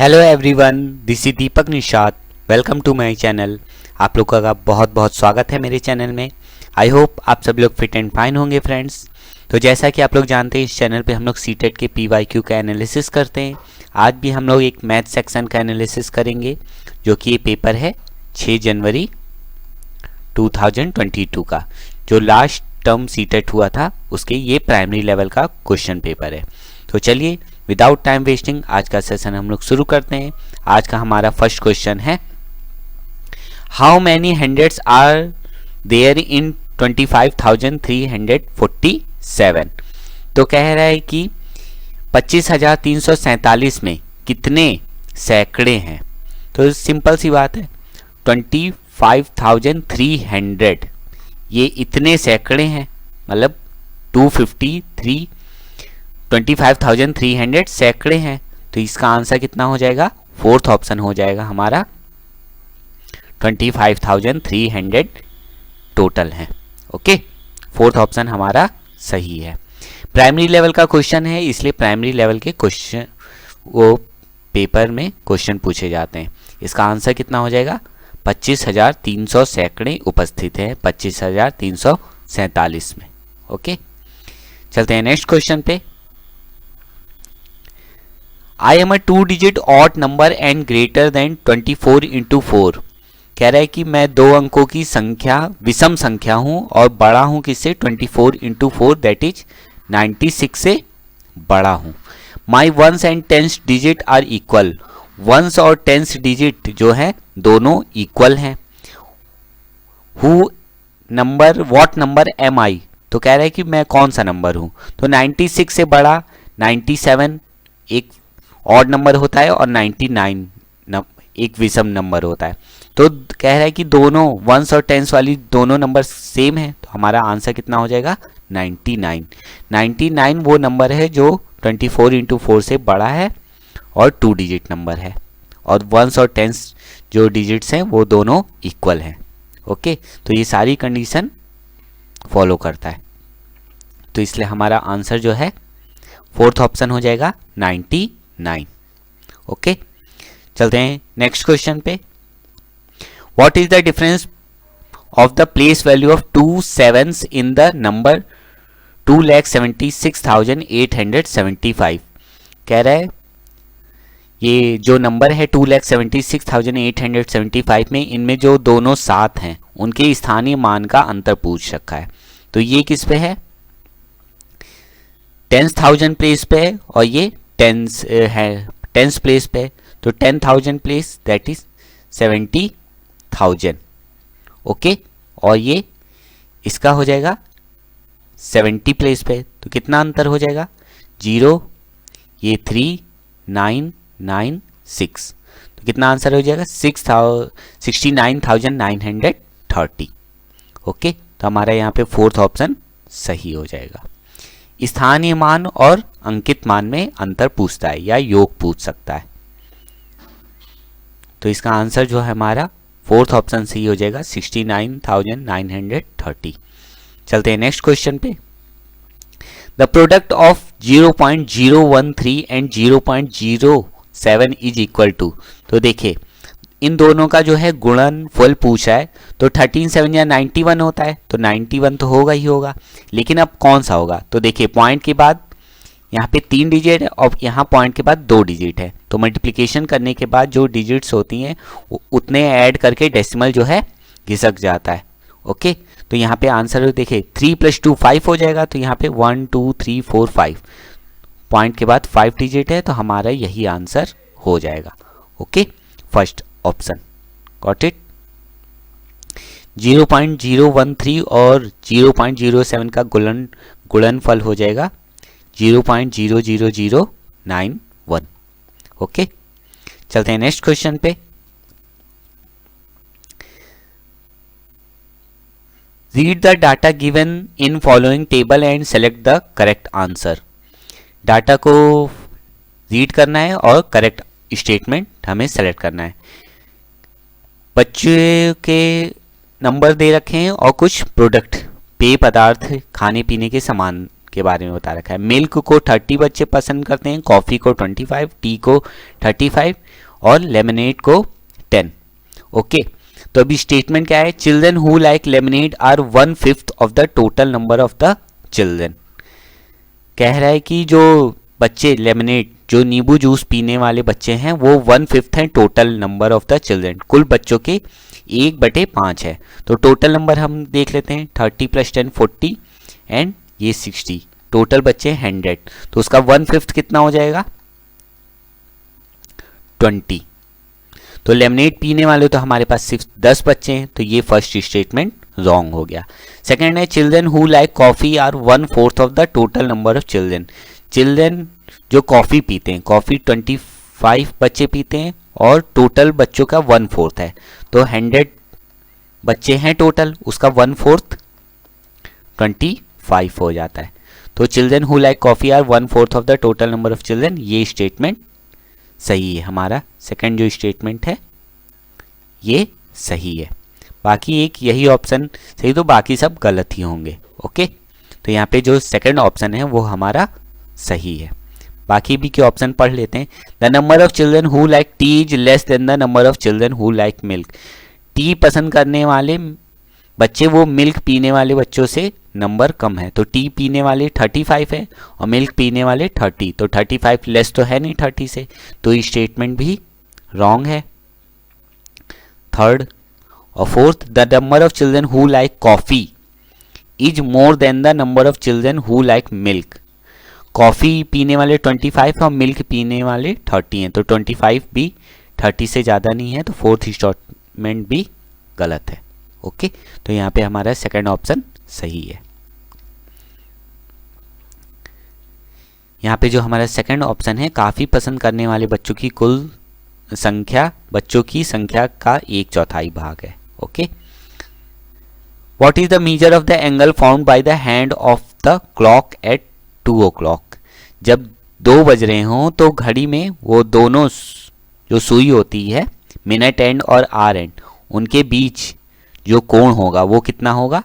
Hello everyone, this is Deepak Nishad. Welcome to my channel. आप लोगों का बहुत बहुत स्वागत है मेरे चैनल में। आई होप आप सब लोग फिट एंड फाइन होंगे फ्रेंड्स। तो जैसा कि आप लोग जानते हैं, इस चैनल पे हम लोग सीटेट के PYQ का एनालिसिस करते हैं। आज भी हम लोग एक मैथ सेक्शन का एनालिसिस करेंगे, जो कि ये पेपर है 6 जनवरी 2022 का, जो लास्ट टर्म सीटेट हुआ था उसके ये प्राइमरी लेवल का क्वेश्चन पेपर है। तो चलिए विदाउट टाइम वेस्टिंग आज का सेशन हम लोग शुरू करते हैं। आज का हमारा फर्स्ट क्वेश्चन है, how many hundreds are there in 25,347। तो कह रहा है कि 25,347 में कितने सैकड़े हैं। तो सिंपल सी बात है, 25,300 ये इतने सैकड़े हैं, मतलब 25,300 सैकड़े हैं। तो इसका आंसर कितना हो जाएगा? फोर्थ ऑप्शन हो जाएगा हमारा। 25,300 टोटल है। ओके, फोर्थ ऑप्शन हमारा सही है। प्राइमरी लेवल का क्वेश्चन है, इसलिए प्राइमरी लेवल के क्वेश्चन वो पेपर में क्वेश्चन पूछे जाते हैं। इसका आंसर कितना हो जाएगा? 25,300 सैकड़े उपस्थित है 25,347 में। ओके, चलते हैं नेक्स्ट क्वेश्चन पे। I am a 2 digit odd number and greater than 24 into 4। कह रहा है कि मैं 2 अंकों की संख्या विषम संख्या हूं और बड़ा हूं किससे? 24 इंटू 4 दैट इज 96 से बड़ा हूं। My ones and tens digit are equal. Ones और टेंस डिजिट जो है दोनों इक्वल हैं। Who number what number am I. तो कह रहा है कि मैं कौन सा नंबर हूं। तो 96 से बड़ा 97 एक ऑड नंबर होता है और 99 एक विषम नंबर होता है। तो कह रहा है कि दोनों वंस और टेंस वाली दोनों नंबर सेम है। तो हमारा आंसर कितना हो जाएगा? 99। 99 वो नंबर है जो 24 इंटू 4 से बड़ा है और 2 डिजिट नंबर है, और वंस और टेंस जो डिजिट्स हैं वो दोनों इक्वल हैं। ओके, तो ये सारी कंडीशन फॉलो करता है। तो इसलिए हमारा आंसर जो है फोर्थ ऑप्शन हो जाएगा 99। ओके, चलते हैं नेक्स्ट क्वेश्चन पे। What is the difference of the place value of 2 sevens in the number 2,76,875। कह रहा है ये जो नंबर है 2,76,875 में इनमें जो दोनों 7 हैं उनके स्थानीय मान का अंतर पूछ रखा है। तो ये किस पे है? 10,000 प्लेस पे है और ये टेंस है 10th प्लेस पे। तो 10,000 प्लेस दैट इज 70,000। ओके, और ये इसका हो जाएगा 70 प्लेस पे। तो कितना अंतर हो जाएगा? 0, ये 3, 9, 9, 6। तो कितना आंसर हो जाएगा? 69,930। ओके, तो हमारा यहाँ पे फोर्थ ऑप्शन सही हो जाएगा। स्थानीय मान और अंकित मान में अंतर पूछता है या योग पूछ सकता है। तो इसका आंसर जो है हमारा फोर्थ ऑप्शन सही हो जाएगा, 69,930। चलते हैं नेक्स्ट क्वेश्चन पे। The product of 0.013 and 0.07 is equal to. तो देखिए इन दोनों का जो है गुणनफल पूछा है। तो 13 7 या 91 होता है, तो 91 तो होगा ही होगा, लेकिन अब कौन सा होगा? तो देखिए पॉइंट के बाद यहाँ पे 3 डिजिट है और यहाँ पॉइंट के बाद 2 डिजिट है। तो मल्टीप्लिकेशन करने के बाद जो डिजिट्स होती हैं उतने ऐड करके डेसिमल जो है घिसक जाता है। ओके, तो यहाँ पे आंसर देखिए 3 + 2 5 हो जाएगा। तो यहाँ पे 1 2 3 4 5 पॉइंट के बाद 5 डिजिट है, तो हमारा यही आंसर हो जाएगा। Okay, first option got it. 0.013 और 0.07 का गुणनफल हो जाएगा 0.00091। ओके, चलते हैं नेक्स्ट क्वेश्चन पे। Read the data given in following table and select the correct answer. Data को रीड करना है और करेक्ट स्टेटमेंट हमें सेलेक्ट करना है। बच्चे के नंबर दे रखे हैं और कुछ प्रोडक्ट पेय पदार्थ खाने पीने के सामान के बारे में बता रखा है। मिल्क को 30 बच्चे पसंद करते हैं, कॉफ़ी को 25, टी को 35 और लेमनेड को 10। ओके, तो अभी स्टेटमेंट क्या है? Children who like lemonade are 1/5 of the total number of the children. कह रहा है कि जो बच्चे लेमनेड, जो नींबू जूस पीने वाले बच्चे हैं, वो 1/5 हैं total number of the children, कुल बच्चों के 1/5 है। तो टोटल नंबर हम देख लेते हैं, 30 + 10 40 एंड ये 60, टोटल बच्चे 100, तो उसका 1/5 कितना हो जाएगा? 20। तो लेमनेड पीने वाले तो हमारे पास सिर्फ 10 बच्चे हैं, तो ये फर्स्ट स्टेटमेंट रॉन्ग हो गया। सेकेंड है children who like coffee are 1/4 of the total number of children. Children जो कॉफ़ी पीते हैं, कॉफ़ी 25 बच्चे पीते हैं और टोटल बच्चों का 1/4 है, तो 100 बच्चे हैं टोटल, उसका 1/4 25 हो जाता है। तो children who like coffee are 1/4 of the total number of children, ये स्टेटमेंट सही है। हमारा सेकंड जो स्टेटमेंट है ये सही है। बाकी एक यही ऑप्शन सही, तो बाकी सब गलत ही होंगे। ओके, तो यहाँ पे जो सेकंड ऑप्शन है वो हमारा सही है। बाकी भी के ऑप्शन पढ़ लेते हैं। The number of children who like T is less than the number of children who like milk. T पसंद करने वाले बच्चे वो मिल्क पीने वाले बच्चों से नंबर कम है, तो टी पीने वाले 35 है और मिल्क पीने वाले 30, तो 35 लेस तो है नहीं 30 से, तो ये स्टेटमेंट भी रॉन्ग है। थर्ड और fourth, the number of children who like coffee is more than the number of children who like milk. Coffee पीने वाले 25 और मिल्क पीने वाले 30 हैं, तो 25 भी 30 से ज़्यादा नहीं है, तो फोर्थ स्टेटमेंट भी गलत है। ओके, तो यहाँ पे हमारा सेकंड ऑप्शन सही है। यहाँ पे जो हमारा सेकंड ऑप्शन है, काफ़ी पसंद करने वाले बच्चों की कुल संख्या बच्चों की संख्या का 1/4 भाग है। Okay, what is the measure of the angle found by the hand of the clock at 2 o'clock। जब 2 बज रहे हों तो घड़ी में वो दोनों जो सुई होती है, मिनट एंड और आर एंड, उनके बीच जो कोण होगा वो कितना होगा?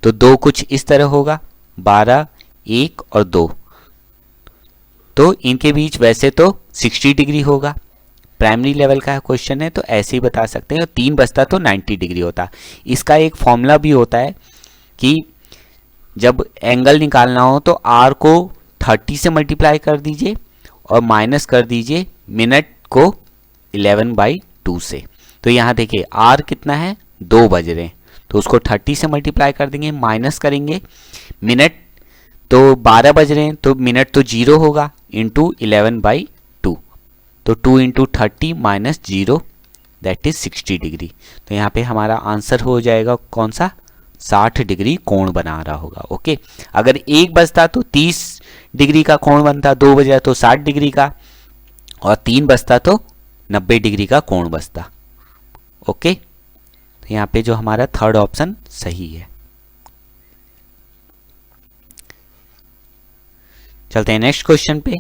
तो 2 कुछ इस तरह होगा, 12, 1 और 2, तो इनके बीच वैसे तो 60 डिग्री होगा। प्राइमरी लेवल का क्वेश्चन है तो ऐसे ही बता सकते हैं, और 3 बजता तो 90 डिग्री होता। इसका एक फॉर्मूला भी होता है कि जब एंगल निकालना हो तो आर को 30 से मल्टीप्लाई कर दीजिए और माइनस कर दीजिए मिनट को 11/2 से। तो यहाँ देखिए आर कितना है, 2 बज रहे हैं, तो उसको 30 से मल्टीप्लाई कर देंगे, माइनस करेंगे मिनट, तो 12 बज रहे हैं तो मिनट तो 0 होगा, इंटू 11/2, तो 2 × 30 - 0 दैट इज 60 डिग्री। तो यहाँ पे हमारा आंसर हो जाएगा कौन सा? 60 डिग्री कोण बना रहा होगा। ओके, अगर 1 बजता तो 30 डिग्री का कोण बनता, 2 बजा तो 60 डिग्री का, और 3 बजता तो 90 डिग्री का कोण बचता। ओके, तो यहाँ पे जो हमारा थर्ड ऑप्शन सही है। चलते हैं नेक्स्ट क्वेश्चन पे।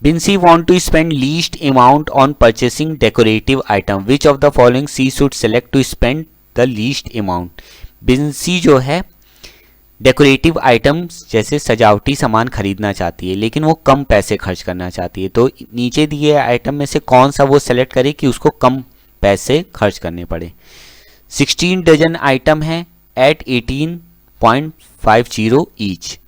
Binsy want to spend least amount on purchasing decorative item, which of the following she should select to spend the least amount. Binsy जो है डेकोरेटिव आइटम्स जैसे सजावटी सामान खरीदना चाहती है, लेकिन वो कम पैसे खर्च करना चाहती है, तो नीचे दिए आइटम में से कौन सा वो सेलेक्ट करे कि उसको कम पैसे खर्च करने पड़े। 16 डजन आइटम है एट 18.50 ईच।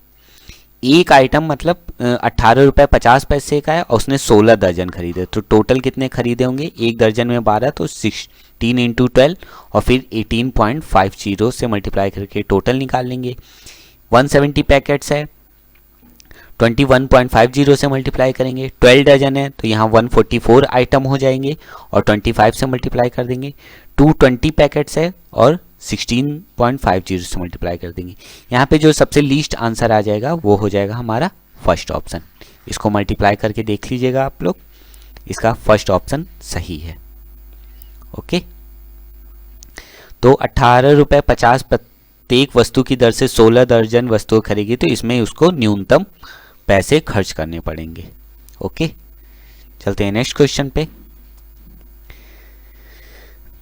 एक आइटम मतलब 18 रुपये 50 पैसे का है और उसने 16 दर्जन खरीदे, तो टोटल कितने खरीदे होंगे? एक दर्जन में 12, तो 16 × 12 और फिर 18.50 से मल्टीप्लाई करके टोटल निकाल लेंगे। 170 पैकेट्स है, 21.50 से मल्टीप्लाई करेंगे। 12 डजन है तो यहाँ 144 आइटम हो जाएंगे और 25 से मल्टीप्लाई कर देंगे। 220 पैकेट्स है और 16.50 से मल्टीप्लाई कर देंगे। यहाँ पे जो सबसे लीस्ट आंसर आ जाएगा वो हो जाएगा हमारा फर्स्ट ऑप्शन। इसको मल्टीप्लाई करके देख लीजिएगा आप लोग, इसका फर्स्ट ऑप्शन सही है। ओके, तो 18 रुपये 50 प्रत्येक वस्तु की दर से 16 दर्जन वस्तुएं खरीदी, तो इसमें उसको न्यूनतम पैसे खर्च करने पड़ेंगे। ओके, चलते हैं नेक्स्ट क्वेश्चन पे।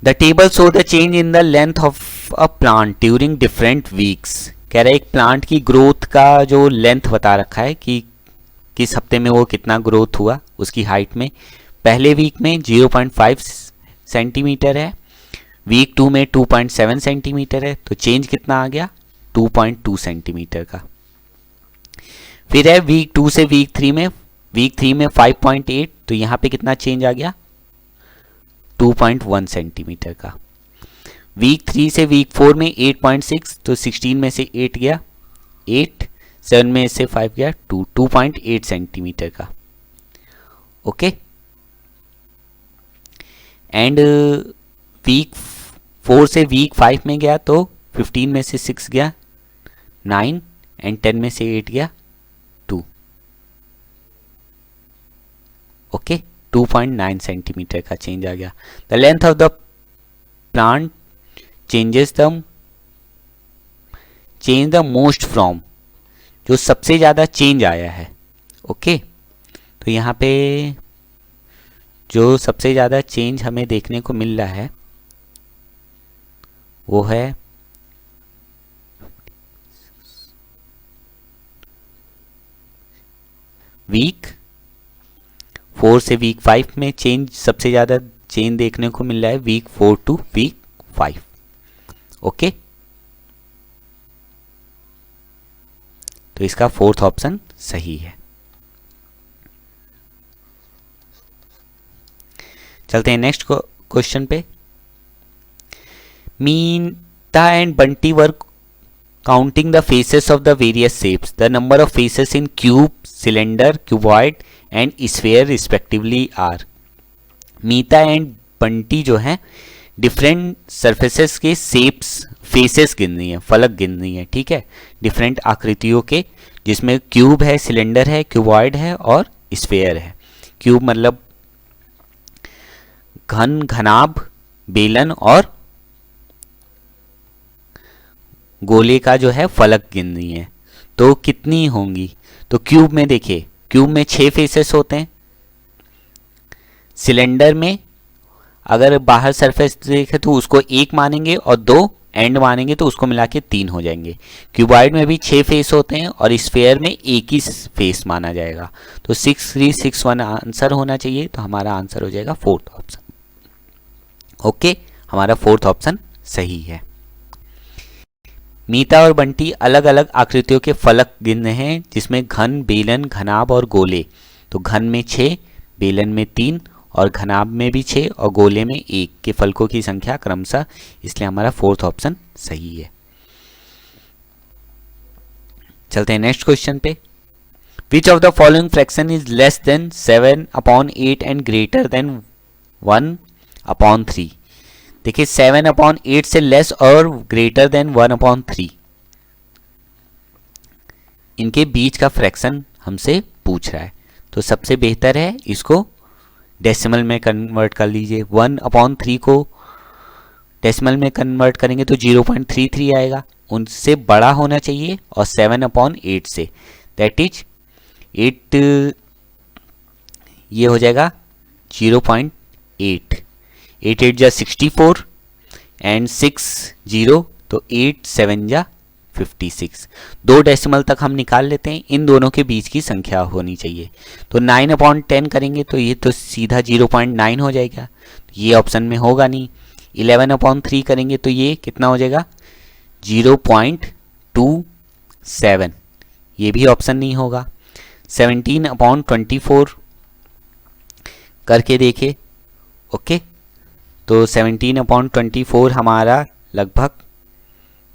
The table show the change in the length of a plant during different weeks. कह रहा है एक प्लांट की ग्रोथ का जो लेंथ बता रखा है कि किस हफ्ते में वो कितना ग्रोथ हुआ उसकी हाइट में। पहले वीक में 0.5 सेंटीमीटर है, वीक 2 में 2.7 सेंटीमीटर है, तो चेंज कितना आ गया 2.2 सेंटीमीटर का। फिर है वीक 2 से वीक 3 में, वीक 3 में 5.8, तो यहाँ पे कितना चेंज आ गया 2.1 सेंटीमीटर का। वीक 3 से वीक 4 में 8.6, तो 16 में से 8 गया 8, 7 में से 5 गया 2.8 सेंटीमीटर का। ओके, एंड वीक 4 से वीक 5 में गया तो 15 में से 6 गया 9, एंड 10 में से 8 गया 2। ओके, 2.9 सेंटीमीटर का चेंज आ गया। The length of the plant change the most from, जो सबसे ज़्यादा चेंज आया है। ओके, तो यहाँ पे जो सबसे ज़्यादा चेंज हमें देखने को मिल रहा है वो है वीक 4 से वीक 5 में चेंज, सबसे ज़्यादा चेंज देखने को मिल रहा है वीक 4 टू वीक 5। ओके, तो इसका फोर्थ ऑप्शन सही है। चलते हैं नेक्स्ट क्वेश्चन पे। Meeta and Bunty were counting the faces of the various shapes, the number of faces in cube, cylinder, cuboid and sphere respectively are. Meeta and Bunty जो है डिफरेंट सरफेसेस के शेप्स, फेसेस गिन रही है, फलक गिन रही है, ठीक है, डिफरेंट आकृतियों के, जिसमें क्यूब है, सिलेंडर है, क्यूबॉइड है और स्फेयर है। क्यूब मतलब घन, घनाभ, बेलन और गोले का जो है फलक गिन रही है। तो कितनी होंगी, तो क्यूब में देखिए, क्यूब में 6 फेसेस होते हैं। सिलेंडर में अगर बाहर सरफेस देखे तो उसको 1 मानेंगे और 2 एंड मानेंगे तो उसको मिला के 3 हो जाएंगे। क्यूबॉइड में भी 6 फेस होते हैं और स्फेयर में 1 ही फेस माना जाएगा। तो 6, 3, 6, 1 आंसर होना चाहिए, तो हमारा आंसर हो जाएगा फोर्थ ऑप्शन। ओके, हमारा फोर्थ ऑप्शन सही है। मीता और बंटी अलग अलग आकृतियों के फलक गिन रहे हैं, जिसमें घन, बेलन, घनाभ और गोले। तो घन में 6, बेलन में 3 और घनाभ में भी 6 और गोले में 1 के फलकों की संख्या क्रमशः, इसलिए हमारा फोर्थ ऑप्शन सही है। चलते हैं नेक्स्ट क्वेश्चन पे। Which of the following fraction is less than 7/8 and greater than 1/3। देखिए 7/8 से लेस और ग्रेटर देन 1/3, इनके बीच का फ्रैक्शन हमसे पूछ रहा है। तो सबसे बेहतर है इसको डेसिमल में कन्वर्ट कर लीजिए। 1/3 को डेसिमल में कन्वर्ट करेंगे तो 0.33 आएगा, उनसे बड़ा होना चाहिए, और 7/8 से दैट इज 8, ये हो जाएगा 0.8। 8 8 जा 64 एंड 6 0, तो 8 7 जा 56। 2 डेसिमल तक हम निकाल लेते हैं, इन दोनों के बीच की संख्या होनी चाहिए। तो 9/10 करेंगे तो ये तो सीधा 0.9 हो जाएगा, ये ऑप्शन में होगा नहीं। 11/3 करेंगे तो ये कितना हो जाएगा 0.27, ये भी ऑप्शन नहीं होगा। 17/24 करके देखिए। ओके, तो 17/24 हमारा लगभग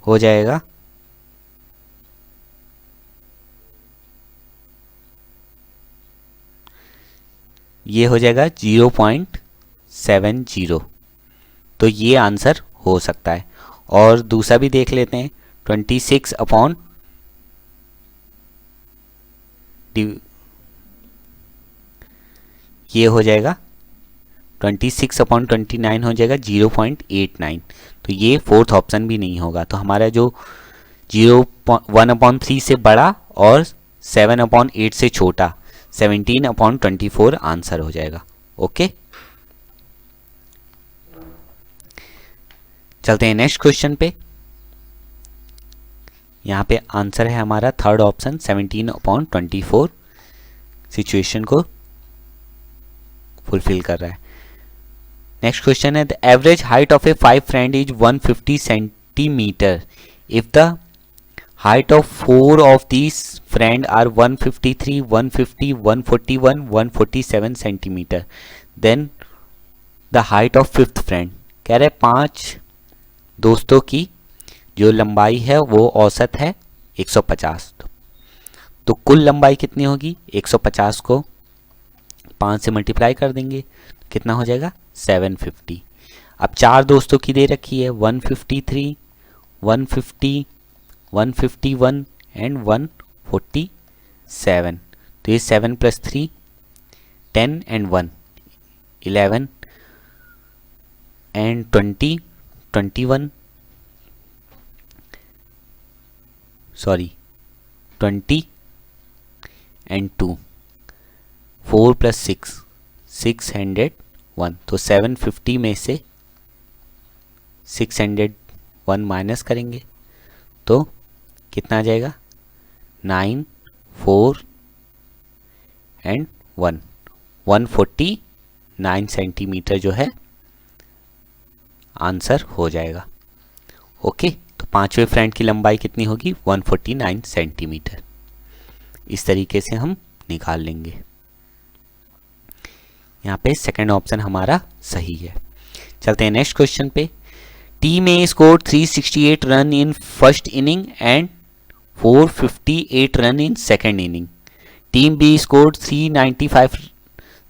हो जाएगा ये हो जाएगा 0.70, तो ये आंसर हो सकता है। और दूसरा भी देख लेते हैं, 26 अपॉन ये हो जाएगा 26/29 हो जाएगा 0.89, तो ये फोर्थ ऑप्शन भी नहीं होगा। तो हमारा जो 1/3 से बड़ा और 7/8 से छोटा 17/24 आंसर हो जाएगा। ओके, चलते हैं नेक्स्ट क्वेश्चन पे। यहाँ पे आंसर है हमारा थर्ड ऑप्शन 17/24 सिचुएशन को फुलफिल कर रहा है। नेक्स्ट क्वेश्चन है the average height of a 5 friend is 150 centimetre if the height of 4 of these friend are 153, 150, 141, 147 centimetre then the height of fifth friend. कह रहे 5 दोस्तों की जो लंबाई है वो औसत है 150, तो कुल लंबाई कितनी होगी? 150 को 5 से मल्टीप्लाई कर देंगे, कितना हो जाएगा? 750। अब 4 दोस्तों की दे रखी है 153, 150, 151 एंड 147, तो ये 7 + 3 10 एंड 1 11 एंड 20 21 20 एंड 2 4 + 6 601, तो 750 में से 601 माइनस करेंगे तो कितना आ जाएगा? 9 4 एंड 1 149 सेंटीमीटर जो है आंसर हो जाएगा। ओके, तो 5वें फ्रेंड की लंबाई कितनी होगी? 149 सेंटीमीटर। इस तरीके से हम निकाल लेंगे। यहाँ पे सेकंड ऑप्शन हमारा सही है। चलते हैं नेक्स्ट क्वेश्चन पे। Team A score 368 run in first inning and 458 run in second inning. Team B score 395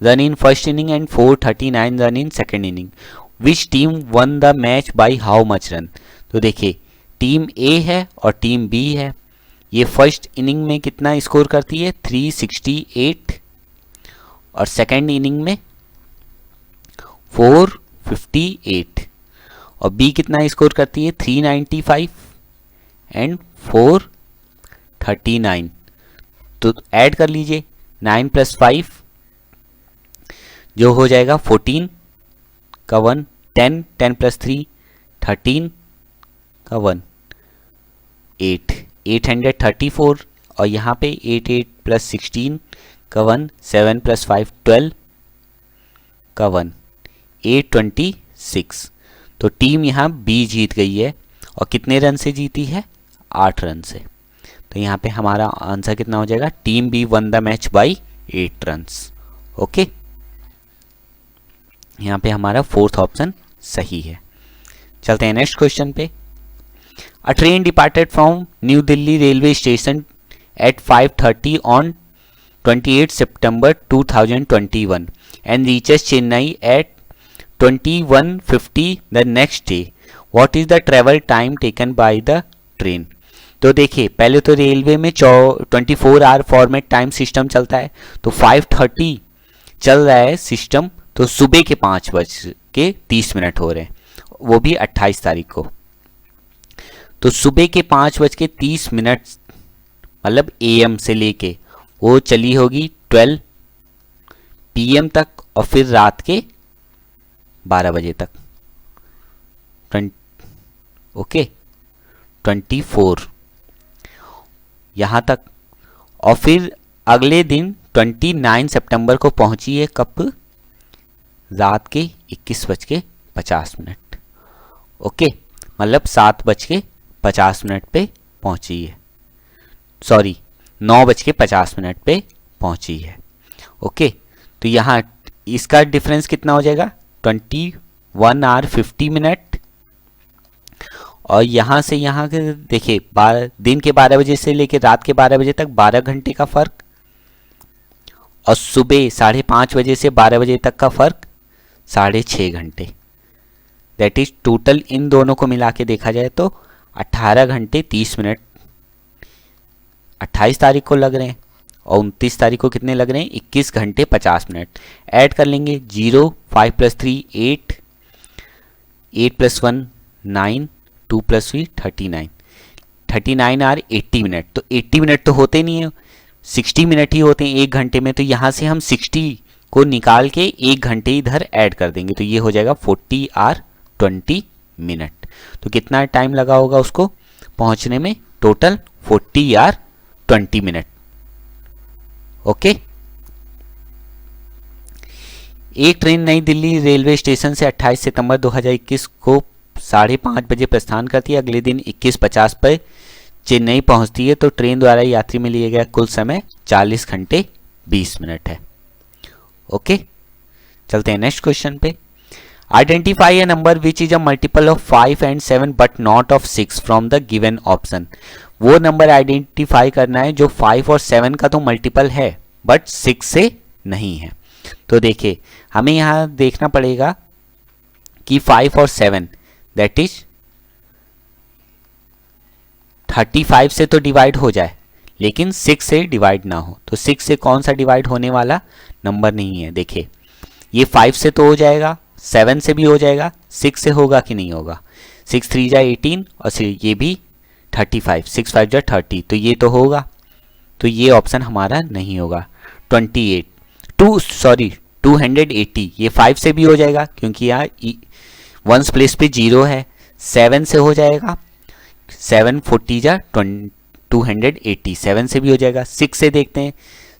run in first inning and 439 run in second inning. Which team won the match by how much run? तो देखिए team ए है और team B है। ये first inning में कितना score करती है? 368 और सेकेंड इनिंग में 458 और बी कितना स्कोर करती है? 395 एंड 439। तो ऐड कर लीजिए 9 + 5 जो हो जाएगा 14 का 1 10 10 + 3 13 का 1 8 834 और यहाँ पे 8 8 + 16 का 1 7 + 5 12 का 1 826। तो टीम यहाँ बी जीत गई है और कितने रन से जीती है? 8 रन से। तो यहाँ पे हमारा आंसर कितना हो जाएगा? Team B won the match by 8 runs. Okay, यहाँ पे हमारा फोर्थ ऑप्शन सही है। चलते हैं नेक्स्ट क्वेश्चन पे। अ train departed from new Delhi railway station at 5:30 on 28 September 2021 and reaches Chennai at 21:50 the next day. What is the travel time taken by the train? तो देखिए पहले तो रेलवे में 24 आवर फॉर्मेट टाइम सिस्टम चलता है, तो 5:30 चल रहा है सिस्टम, तो सुबह के 5:30 हो रहे हैं, वो भी 28 तारीख को। तो सुबह के 5:30 मतलब AM से लेके वो चली होगी 12 PM तक और फिर रात के 12 बजे तक। ओके 24 यहाँ तक, और फिर अगले दिन 29 सितंबर को पहुंची है कब? रात के 21:50। ओके, मतलब 7:50 पे पहुंची है, सॉरी 9:50 पे पहुंची है। ओके, तो यहाँ इसका डिफरेंस कितना हो जाएगा? 21 आवर 50 मिनट, और यहाँ से यहाँ के देखिए दिन के 12 बजे से लेकर रात के 12 बजे तक 12 घंटे का फर्क, और सुबह 5:30 बजे से 12 बजे तक का फर्क 6.5 घंटे। दैट इज टोटल इन दोनों को मिला के देखा जाए तो 18 घंटे 30 मिनट 28 तारीख को लग रहे हैं, और 29 तारीख को कितने लग रहे हैं? 21 घंटे 50 मिनट। ऐड कर लेंगे 0 5 + 3 8 8 + 1 9 2 + 3 39 39 आर 80 मिनट। तो 80 मिनट तो होते नहीं है, 60 मिनट ही होते हैं 1 घंटे में, तो यहाँ से हम 60 को निकाल के 1 घंटे इधर ऐड कर देंगे, तो ये हो जाएगा 40 आर 20 मिनट। तो कितना टाइम लगा होगा उसको पहुँचने में? टोटल 40 या 20 मिनट। ओके। एक ट्रेन नई दिल्ली रेलवे स्टेशन से 28 सितंबर 2021 को 5:30 बजे प्रस्थान करती है। अगले दिन 21:50 पर चेन्नई पहुंचती है। तो ट्रेन द्वारा यात्री में लिया गया कुल समय 40 घंटे 20 मिनट है। ओके, चलते हैं नेक्स्ट क्वेश्चन पे। Identify a number which is a multiple of 5 and 7 but not of 6 from the given option. वो नंबर आइडेंटिफाई करना है जो 5 और 7 का तो मल्टीपल है बट 6 से नहीं है। तो देखिए हमें यहां देखना पड़ेगा कि 5 और 7 दैट इज 35 से तो डिवाइड हो जाए लेकिन 6 से डिवाइड ना हो। तो 6 से कौन सा डिवाइड होने वाला नंबर नहीं है। देखिए ये 5 से तो हो जाएगा, 7 से भी हो जाएगा, 6 से होगा कि नहीं होगा। 6 3 जा 18 और ये भी 35, 6 5 जा 30, तो ये तो होगा। तो ये ऑप्शन हमारा नहीं होगा। 280, ये 5 से भी हो जाएगा क्योंकि यहाँ वंस प्लेस पे 0 है। 7 से हो जाएगा, 7 40 जा 280, 7 से भी हो जाएगा। 6 से देखते हैं,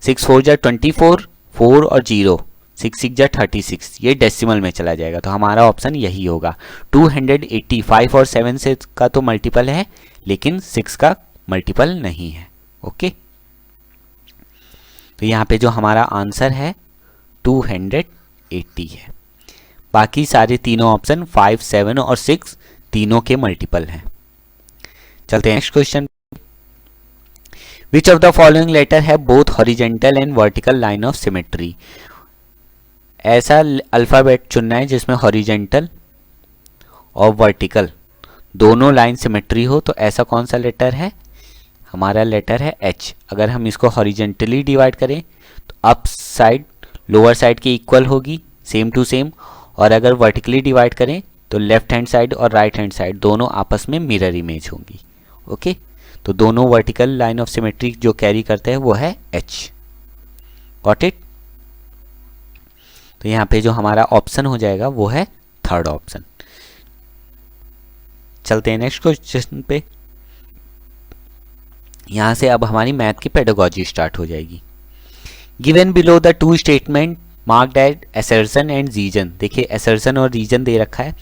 6 4 जा 24, 4 और 0, 6 6 जा 36, ये डेसिमल में चला जाएगा। तो हमारा ऑप्शन यही होगा। 280 5 और 7 से का तो मल्टीपल है लेकिन 6 का मल्टीपल नहीं है। ओके, तो यहाँ पे जो हमारा आंसर है 280 है। बाकी सारे तीनों ऑप्शन 5 7 और 6 तीनों के मल्टीपल हैं। चलते हैं next question. Which of the following letter has both horizontal and vertical line of symmetry. ऐसा अल्फाबेट चुनना है जिसमें हॉरिजेंटल और वर्टिकल दोनों लाइन सिमेट्री हो। तो ऐसा कौन सा लेटर है? हमारा लेटर है एच। अगर हम इसको हॉरिजेंटली डिवाइड करें तो अप साइड लोअर साइड के इक्वल होगी, सेम टू सेम। और अगर वर्टिकली डिवाइड करें तो लेफ्ट हैंड साइड और राइट हैंड साइड दोनों आपस में मिरर इमेज होंगी। ओके, तो दोनों वर्टिकल लाइन ऑफ सिमेट्री जो कैरी करते हैं वो है एच। Got it? तो यहाँ पे जो हमारा ऑप्शन हो जाएगा वो है थर्ड ऑप्शन। चलते हैं नेक्स्ट क्वेश्चन पे। यहां से अब हमारी मैथ की पेडागोजी स्टार्ट हो जाएगी। Given below the two statement marked at assertion and reason. देखिए असर्शन और रीजन दे रखा है।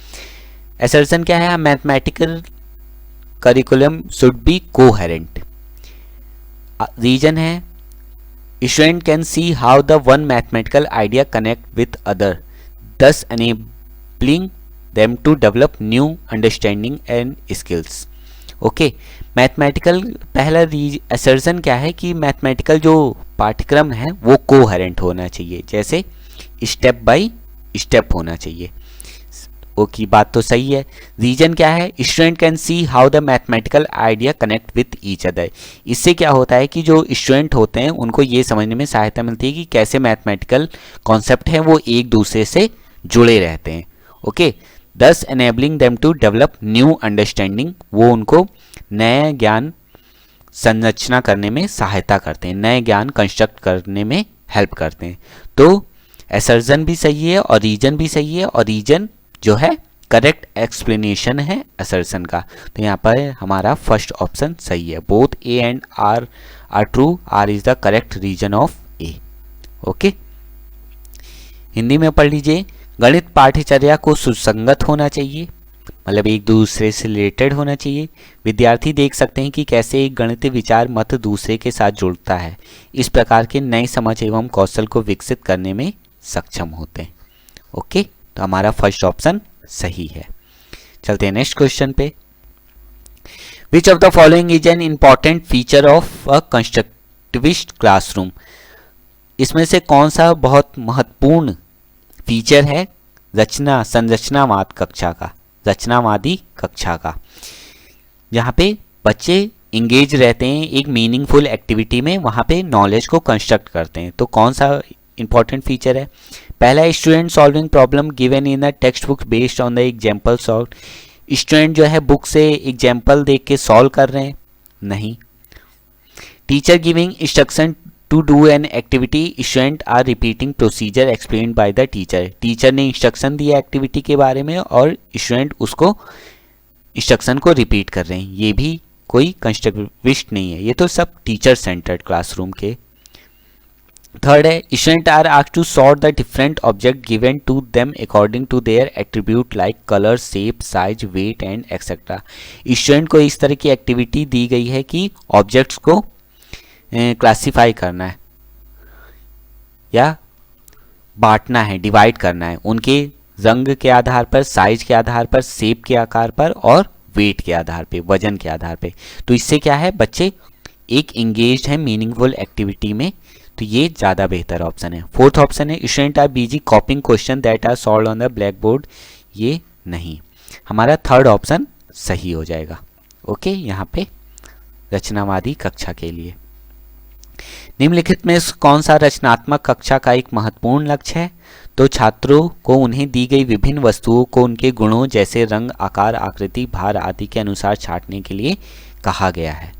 असर्शन क्या है? Mathematical curriculum should be coherent. Reason है student can see how the one mathematical idea connect with other thus enabling them to develop new understanding and skills. Okay, mathematical पहला assertion क्या है कि मैथमेटिकल जो पाठ्यक्रम है वो कोहेरेंट होना चाहिए, जैसे स्टेप बाय स्टेप होना चाहिए। ओके, बात तो सही है। रीजन क्या है? Student can see how the mathematical idea connect with each other. इससे क्या होता है कि जो स्टूडेंट होते हैं उनको ये समझने में सहायता मिलती है कि कैसे मैथमेटिकल कॉन्सेप्ट हैं वो एक दूसरे से जुड़े रहते हैं। Okay, thus enabling them to develop new understanding, वो उनको नए ज्ञान संरचना करने में सहायता करते हैं, नए ज्ञान कंस्ट्रक्ट करने में हेल्प करते हैं। तो असर्शन भी सही है और रीजन भी सही है, और रीजन जो है करेक्ट एक्सप्लेनेशन है असर्शन का। तो यहाँ पर हमारा फर्स्ट ऑप्शन सही है। Both A and R are true, R is the correct reason of A. Okay, Hindi में पढ़ लीजिए। गणित पाठ्यचर्या को सुसंगत होना चाहिए, मतलब एक दूसरे से रिलेटेड होना चाहिए। विद्यार्थी देख सकते हैं कि कैसे एक गणितीय विचार मत दूसरे के साथ जुड़ता है। इस प्रकार के नए समझ एवं कौशल को विकसित करने में सक्षम होते हैं। ओके, तो हमारा फर्स्ट ऑप्शन सही है। चलते हैं नेक्स्ट क्वेश्चन पे। Which of the following is an important feature of a constructivist classroom. इसमें से कौन सा बहुत महत्वपूर्ण फीचर है संरचनावाद कक्षा का, रचनावादी कक्षा का, जहाँ पे बच्चे इंगेज रहते हैं एक मीनिंगफुल एक्टिविटी में, वहाँ पे नॉलेज को कंस्ट्रक्ट करते हैं। तो कौन सा इंपॉर्टेंट फीचर है? पहला, student solving problem given in a text book based on the example solve. Student जो है बुक से एग्जाम्पल देख के सॉल्व कर रहे हैं? नहीं। Teacher giving instruction to do an activity, student are repeating procedure explained by the teacher. Teacher ने इंस्ट्रक्शन दिया एक्टिविटी के बारे में और स्टूडेंट उसको इंस्ट्रक्शन को रिपीट कर रहे हैं, ये भी कोई कंस्ट्रक्टिविस्ट नहीं है, ये तो सब टीचर सेंटर्ड क्लासरूम के। थर्ड है student are asked to sort the different object given to them according to their attribute like colour, shape, size, weight and etcetera. Student को इस तरह की एक्टिविटी दी गई है कि ऑब्जेक्ट्स को क्लासिफाई करना है या बांटना है, डिवाइड करना है उनके रंग के आधार पर, साइज के आधार पर, शेप के आकार पर और वेट के आधार पे, वजन के आधार पे। तो इससे क्या है, बच्चे एक इंगेज है मीनिंगफुल एक्टिविटी में, तो ये ज़्यादा बेहतर ऑप्शन है। फोर्थ ऑप्शन है student are busy copying question that are solved on the blackboard, ये नहीं, हमारा थर्ड ऑप्शन सही हो जाएगा। ओके, यहाँ पे रचनावादी कक्षा के लिए निम्नलिखित में कौन सा रचनात्मक कक्षा का एक महत्वपूर्ण लक्ष्य है? तो छात्रों को उन्हें दी गई विभिन्न वस्तुओं को उनके गुणों जैसे रंग, आकार, आकृति, भार आदि के अनुसार छांटने के लिए कहा गया है।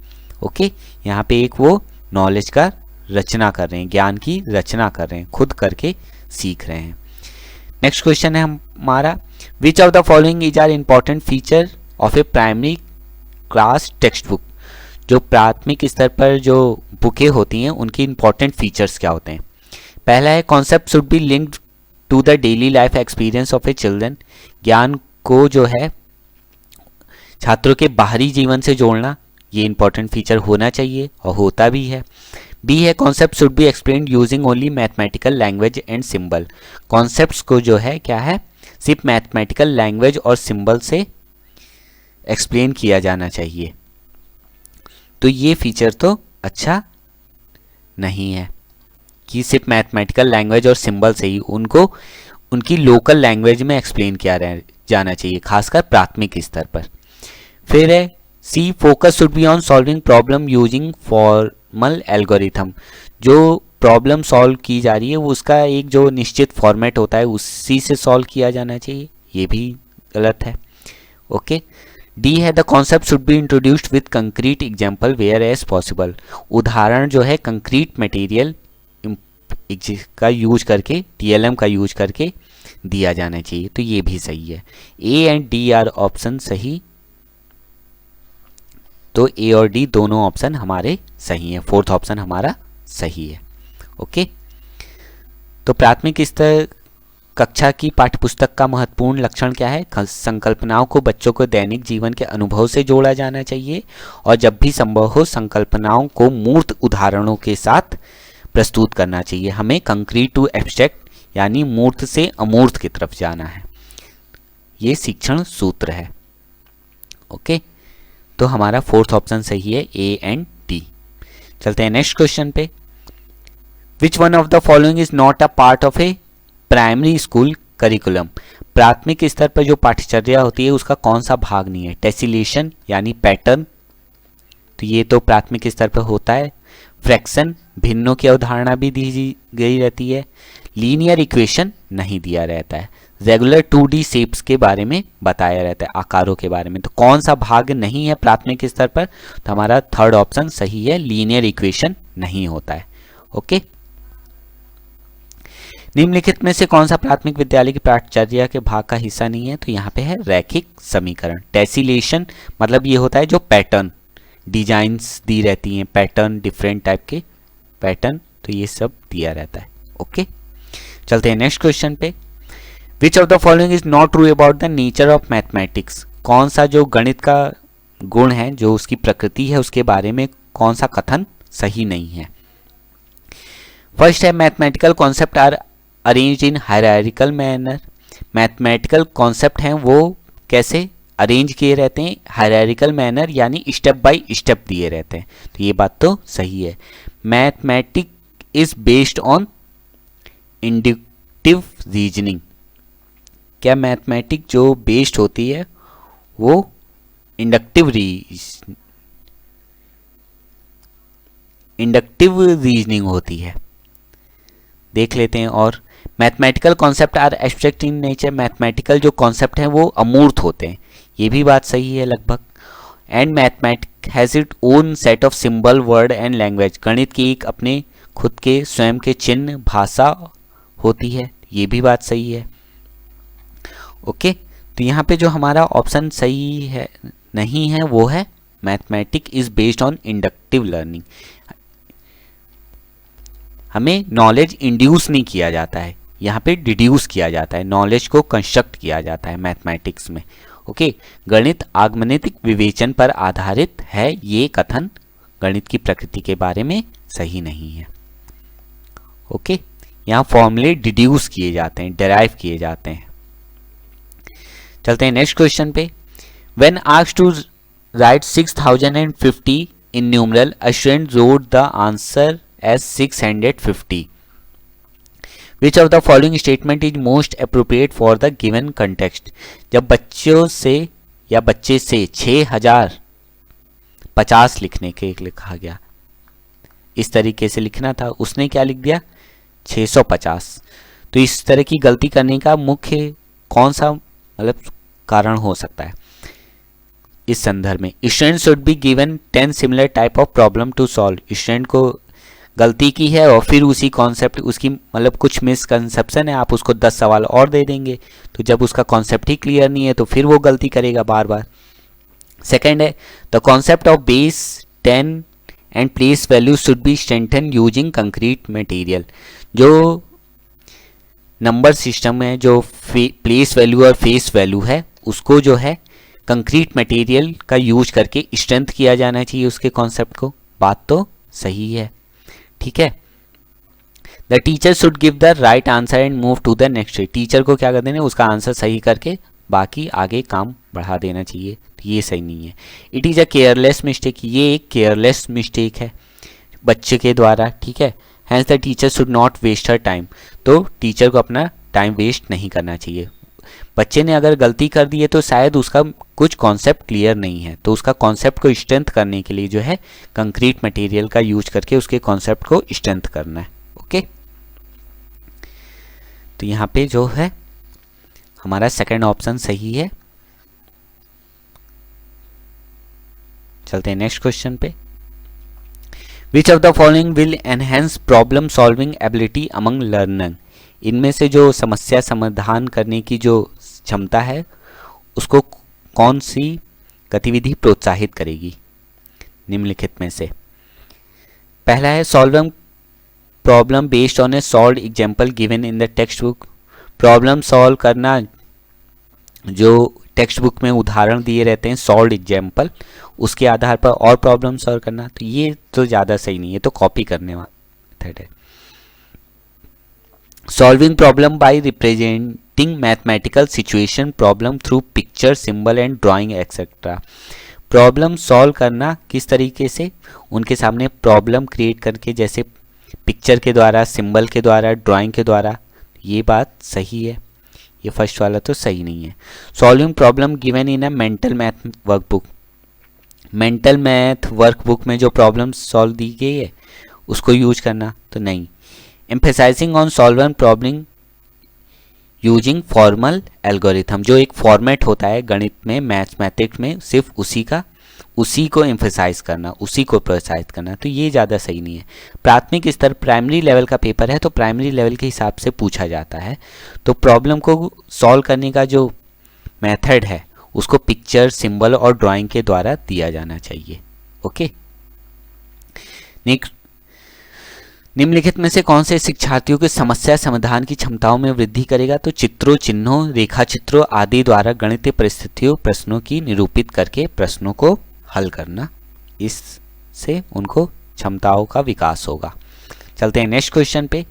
ओके, यहाँ पे एक वो नॉलेज का रचना कर रहे हैं, ज्ञान की रचना कर रहे हैं, खुद करके सीख रहे हैं। नेक्स्ट क्वेश्चन है हमारा, which of the following is are important feature of a primary class textbook? जो प्राथमिक स्तर पर जो बुकें होती हैं उनकी इंपॉर्टेंट फीचर्स क्या होते हैं? पहला है concept should be linked to the daily life experience of a children. ज्ञान को जो है छात्रों के बाहरी जीवन से जोड़ना, ये इंपॉर्टेंट फीचर होना चाहिए और होता भी है। बी है concept should be explained using only mathematical language and symbol. Concepts को जो है क्या है, सिर्फ मैथमेटिकल लैंग्वेज और सिंबल से एक्सप्लेन किया जाना चाहिए। तो ये फीचर तो अच्छा नहीं है कि सिर्फ मैथमेटिकल लैंग्वेज और सिंबल से ही उनको उनकी लोकल लैंग्वेज में एक्सप्लेन किया जाना चाहिए, खासकर प्राथमिक स्तर पर। फिर है C focus should be on solving problem using formal algorithm. जो प्रॉब्लम सॉल्व की जा रही है वो उसका एक जो निश्चित फॉर्मेट होता है उसी से सॉल्व किया जाना चाहिए, ये भी गलत है। ओके, डी है the concept should be introduced with concrete example where as possible. उदाहरण जो है कंक्रीट मटेरियल का यूज करके, TLM का यूज करके दिया जाना चाहिए, तो ये भी सही है। A and D are option सही, तो ए और डी दोनों ऑप्शन हमारे सही हैं, फोर्थ ऑप्शन हमारा सही है। ओके, तो प्राथमिक स्तर कक्षा की पाठ्यपुस्तक का महत्वपूर्ण लक्षण क्या है? संकल्पनाओं को बच्चों को दैनिक जीवन के अनुभव से जोड़ा जाना चाहिए और जब भी संभव हो संकल्पनाओं को मूर्त उदाहरणों के साथ प्रस्तुत करना चाहिए। हमें कंक्रीट टू एब्स्ट्रैक्ट यानी मूर्त से अमूर्त की तरफ जाना है, ये शिक्षण सूत्र है। ओके, तो हमारा फोर्थ ऑप्शन सही है, ए एंड डी। चलते हैं नेक्स्ट क्वेश्चन पे। Which one of the following is not a part of a primary school curriculum? प्राथमिक स्तर पर जो पाठ्यचर्या होती है उसका कौन सा भाग नहीं है? टेसिलेशन यानी पैटर्न, तो ये तो प्राथमिक स्तर पर होता है। फ्रैक्शन, भिन्नों की अवधारणा भी दी गई रहती है। लीनियर इक्वेशन नहीं दिया रहता है। रेगुलर 2D शेप्स के बारे में बताया रहता है, आकारों के बारे में। तो कौन सा भाग नहीं है प्राथमिक स्तर पर? तो हमारा थर्ड ऑप्शन सही है, लीनियर इक्वेशन नहीं होता है। ओके, निम्नलिखित में से कौन सा प्राथमिक विद्यालय की पाठ्यचर्या के भाग का हिस्सा नहीं है? तो यहाँ पे है रैखिक समीकरण। टेसिलेशन मतलब ये होता है जो पैटर्न, डिजाइंस दी रहती हैं, पैटर्न, डिफरेंट टाइप के पैटर्न, तो ये सब दिया रहता है। ओके, चलते हैं नेक्स्ट क्वेश्चन पे। Which of the following is not true about the nature of mathematics? कौन सा जो गणित का गुण है, जो उसकी प्रकृति है, उसके बारे में कौन सा कथन सही नहीं है? फर्स्ट है mathematical concept are arranged in hierarchical manner. Mathematical concept हैं वो कैसे अरेंज किए रहते हैं? हायरार्किकल मैनर यानी स्टेप बाय स्टेप दिए रहते हैं, तो ये बात तो सही है। Mathematic is based on inductive reasoning. क्या मैथमेटिक जो बेस्ड होती है वो इंडक्टिव रीजनिंग होती है? देख लेते हैं। और mathematical concept are abstract in nature. Mathematical जो कॉन्सेप्ट हैं वो अमूर्त होते हैं, ये भी बात सही है लगभग। And mathematic has it own set of symbol, word and language. गणित की एक अपने खुद के स्वयं के चिन्ह, भाषा होती है, ये भी बात सही है। ओके, तो यहाँ पे जो हमारा ऑप्शन सही है नहीं है वो है mathematic is based on inductive learning. हमें नॉलेज इंड्यूस नहीं किया जाता है, यहाँ पे डिड्यूस किया जाता है, नॉलेज को कंस्ट्रक्ट किया जाता है मैथमेटिक्स में। ओके, गणित आगमनिक विवेचन पर आधारित है, ये कथन गणित की प्रकृति के बारे में सही नहीं है। ओके, यहाँ फॉर्मूले डिड्यूस किए जाते हैं, डेराइव किए जाते हैं। चलते हैं नेक्स्ट क्वेश्चन पे। When asked to write 6050 in numeral, a student wrote the answer as 650। Which of the following statement is most appropriate for the given context. जब बच्चों से या बच्चे से 6050 लिखने के लिखा गया, इस तरीके से लिखना था, उसने क्या लिख दिया 650। तो इस तरह की गलती करने का मुख्य कौन सा मतलब कारण हो सकता है इस संदर्भ में? Student should be given 10 similar type of problem to solve. Student को गलती की है और फिर उसी कॉन्सेप्ट, उसकी मतलब कुछ मिसकंसेप्शन है, आप उसको 10 सवाल और दे देंगे, तो जब उसका कॉन्सेप्ट ही क्लियर नहीं है तो फिर वो गलती करेगा बार बार। सेकेंड है the concept of base 10 and place value should be strengthen using concrete material. जो नंबर सिस्टम है, जो प्लेस वैल्यू और फेस वैल्यू है, उसको जो है कंक्रीट मटेरियल का यूज करके स्ट्रेंथ किया जाना चाहिए उसके कॉन्सेप्ट को। बात तो सही है, ठीक है। The teacher should give the right answer and move to the next. Teacher को क्या कर देना, उसका आंसर सही करके बाकी आगे काम बढ़ा देना चाहिए, तो ये सही नहीं है। It is a careless mistake, ये एक केयरलेस मिस्टेक है बच्चे के द्वारा, ठीक है। Hence the teacher should not waste her time, तो टीचर को अपना टाइम वेस्ट नहीं करना चाहिए। बच्चे ने अगर गलती कर दी है तो शायद उसका कुछ कॉन्सेप्ट क्लियर नहीं है, तो उसका कॉन्सेप्ट को स्ट्रेंथ करने के लिए जो है कंक्रीट मटेरियल का यूज करके उसके कॉन्सेप्ट को स्ट्रेंथ करना है। ओके, तो यहाँ पे जो है हमारा सेकंड ऑप्शन सही है। चलते हैं नेक्स्ट क्वेश्चन पे। Which of the following will enhance problem solving ability among learner. इनमें से जो समस्या समाधान करने की जो क्षमता है उसको कौन सी गतिविधि प्रोत्साहित करेगी निम्नलिखित में से? पहला है solving problem based on A solved example given in the text book. Problem solve करना, जो टेक्स्ट बुक में उदाहरण दिए रहते हैं सॉल्व्ड एग्जांपल, उसके आधार पर और प्रॉब्लम सॉल्व करना, तो ये तो ज़्यादा सही नहीं है, तो कॉपी करने वाला मेथड है। Solving problem by representing mathematical situation problem through picture, symbol and drawing etcetera. Problem solve करना किस तरीके से, उनके सामने प्रॉब्लम क्रिएट करके, जैसे पिक्चर के द्वारा, सिंबल के द्वारा, ड्राइंग के द्वारा, ये बात सही है। ये फर्स्ट वाला तो सही नहीं है। Solving problem given in a mental math workbook. Mental math workbook में जो प्रॉब्लम सॉल्व दी गई है उसको यूज करना, तो नहीं। Emphasizing on solving problem using formal algorithm, जो एक फॉर्मेट होता है गणित में, मैथमेटिक्स में, सिर्फ उसी को एम्फेसाइज करना, उसी को प्रोत्साहित करना, तो ये ज़्यादा सही नहीं है। प्राथमिक स्तर प्राइमरी लेवल का पेपर है तो प्राइमरी लेवल के हिसाब से पूछा जाता है, तो प्रॉब्लम को सॉल्व करने का जो मेथड है उसको पिक्चर, सिंबल और ड्राइंग के द्वारा दिया जाना चाहिए। ओके, नेक्स्ट, निम्नलिखित में से कौन से शिक्षार्थियों के समस्या समाधान की क्षमताओं में वृद्धि करेगा? तो चित्रों, चिन्हों, रेखा चित्रों आदि द्वारा गणितीय परिस्थितियों, प्रश्नों की निरूपित करके प्रश्नों को हल करना, इससे उनको क्षमताओं का विकास होगा। चलते हैं नेक्स्ट क्वेश्चन पे।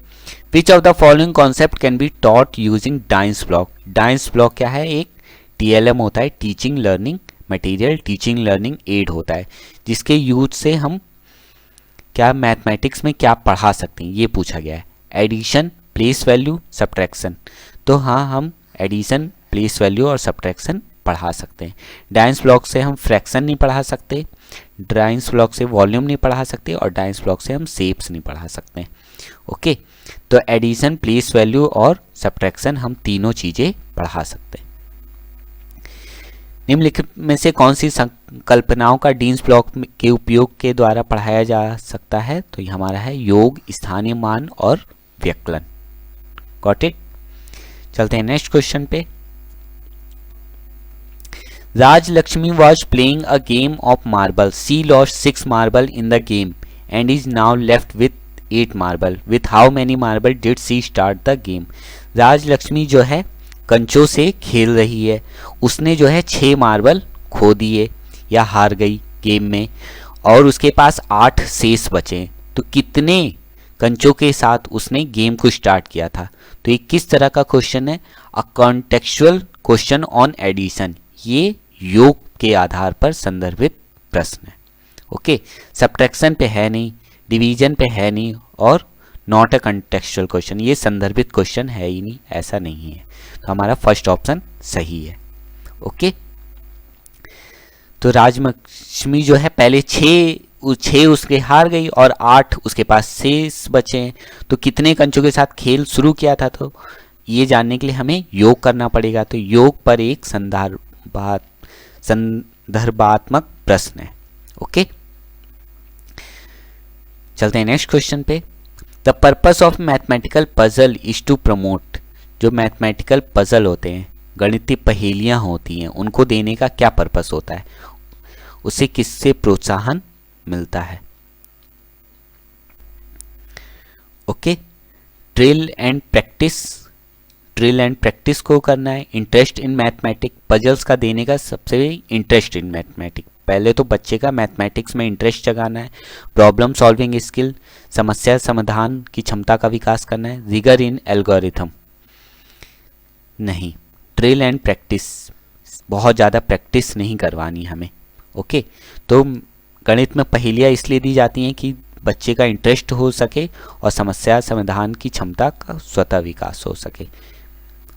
Which of the following concept can be taught using dice block. Dice block क्या है? एक TLM होता है, teaching learning material, teaching learning aid होता है, जिसके यूज से हम क्या मैथमेटिक्स में क्या पढ़ा सकते हैं, ये पूछा गया है। एडिशन, प्लेस वैल्यू, सब्ट्रैक्शन, तो हाँ, हम एडिशन, प्लेस वैल्यू और सब्ट्रैक्शन पढ़ा सकते हैं। डाइस ब्लॉक से हम फ्रैक्शन नहीं पढ़ा सकते, डाइस ब्लॉक से वॉल्यूम नहीं पढ़ा सकते, और डाइस ब्लॉक से हम शेप्स नहीं पढ़ा सकते। ओके, तो एडिशन, प्लेस वैल्यू और सब्ट्रैक्शन हम तीनों चीज़ें पढ़ा सकते हैं। निम्नलिखित में से कौन सी संकल्पनाओं का डाइस ब्लॉक के उपयोग के द्वारा पढ़ाया जा सकता है? तो ये हमारा है योग, स्थानीय मान और व्यवकलन। Got it. चलते हैं नेक्स्ट क्वेश्चन पे। Raj Lakshmi was playing a game of marble. She lost 6 marble in the game and is now left with 8 marble. With how many marble did she start the game? राज लक्ष्मी जो है कंचों से खेल रही है, उसने जो है 6 मार्बल खो दिए या हार गई गेम में और उसके पास 8 शेष बचे। तो कितने कंचों के साथ उसने गेम को स्टार्ट किया था? तो ये किस तरह का क्वेश्चन है? अ कॉन्टेक्चुअल क्वेश्चन ऑन एडिशन। ये योग के आधार पर संदर्भित प्रश्न है। ओके, सब्ट्रैक्शन पे है नहीं, डिवीजन पे है नहीं और नॉट अ कॉन्टेक्चुअल क्वेश्चन, ये संदर्भित क्वेश्चन है ही नहीं, ऐसा नहीं है। तो हमारा फर्स्ट ऑप्शन सही है। ओके, तो राजलक्ष्मी जो है पहले 6 उसके हार गई और 8 उसके पास शेष बचे हैं। तो कितने कंचों के साथ खेल शुरू किया था? तो ये जानने के लिए हमें योग करना पड़ेगा। तो योग पर एक संदर्भात्मक प्रश्न है। ओके, चलते हैं नेक्स्ट क्वेश्चन पे। The purpose of mathematical puzzle is to promote. जो मैथमेटिकल पजल होते हैं, गणितीय पहेलियां होती हैं, उनको देने का क्या पर्पस होता है? उसे किससे प्रोत्साहन मिलता है? ओके, ड्रिल एंड प्रैक्टिस को करना है। इंटरेस्ट इन मैथमेटिक्स, पजल्स का देने का सबसे इंटरेस्ट इन मैथमेटिक्स। पहले तो बच्चे का मैथमेटिक्स में इंटरेस्ट जगाना है। प्रॉब्लम सॉल्विंग स्किल, समस्या समाधान की क्षमता का विकास करना है। रिगर इन एल्गोरिथम नहीं, ड्रिल एंड प्रैक्टिस, बहुत ज़्यादा प्रैक्टिस नहीं करवानी हमें। ओके, तो गणित में पहेलियाँ इसलिए दी जाती हैं कि बच्चे का इंटरेस्ट हो सके और समस्या समाधान की क्षमता का स्वतः विकास हो सके।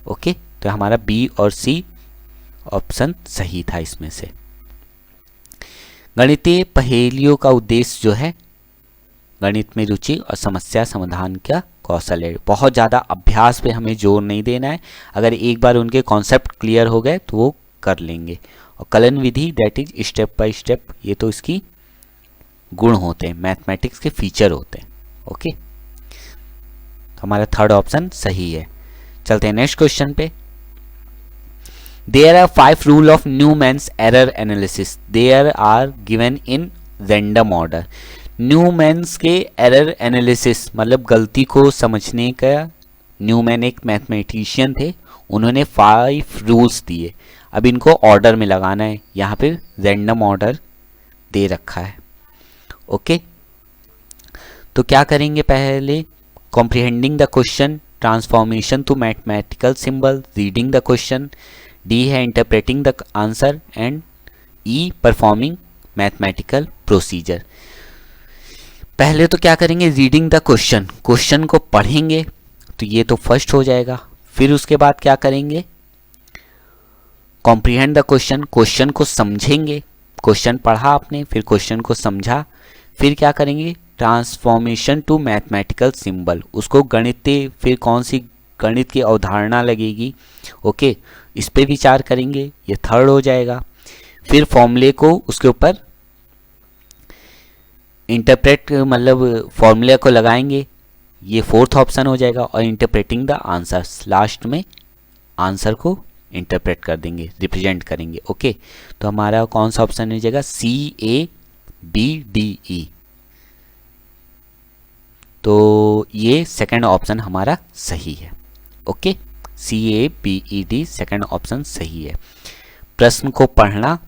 ओके, तो हमारा बी और सी ऑप्शन सही था इसमें से। गणितीय पहेलियों का उद्देश्य जो है गणित में रुचि और समस्या समाधान का कौशल है। बहुत ज़्यादा अभ्यास पे हमें जोर नहीं देना है। अगर एक बार उनके कॉन्सेप्ट क्लियर हो गए तो वो कर लेंगे। और kiln Vidhi that is step by step, ये तो इसकी गुण होते हैं, मैथमेटिक्स के फीचर होते हैं। ओके, तो हमारा थर्ड ऑप्शन सही है। चलते हैं नेक्स्ट क्वेश्चन पे। There are 5 rules of Newman's error analysis. There are given in random order. Newman's के एरर एनालिसिस मतलब गलती को समझने का, न्यूमैन एक मैथमेटिशियन थे, उन्होंने 5 रूल्स दिए। अब इनको ऑर्डर में लगाना है, यहाँ पे रैंडम ऑर्डर दे रखा है। ओके, तो क्या करेंगे? पहले comprehending the question, transformation to mathematical symbol, reading the question, D है interpreting the answer and E performing mathematical procedure. पहले तो क्या करेंगे? रीडिंग द क्वेश्चन, क्वेश्चन को पढ़ेंगे, तो ये तो फर्स्ट हो जाएगा। फिर उसके बाद क्या करेंगे? कॉम्प्रिहेंड द क्वेश्चन, क्वेश्चन को समझेंगे। क्वेश्चन पढ़ा आपने, फिर क्वेश्चन को समझा, फिर क्या करेंगे? ट्रांसफॉर्मेशन टू मैथमेटिकल सिंबल, उसको गणितीय, फिर कौन सी गणित की अवधारणा लगेगी, ओके, इस पे विचार करेंगे, ये थर्ड हो जाएगा। फिर फॉर्मूले को उसके ऊपर इंटरप्रेट मतलब फॉर्मूले को लगाएंगे, ये फोर्थ ऑप्शन हो जाएगा। और इंटरप्रेटिंग द आंसर्स, लास्ट में आंसर को इंटरप्रेट कर देंगे, रिप्रेजेंट करेंगे। ओके, तो हमारा कौन सा ऑप्शन हो जाएगा? CABDE। तो ये सेकंड ऑप्शन हमारा सही है। ओके, CABED सेकंड ऑप्शन सही है। प्रश्न को पढ़ना,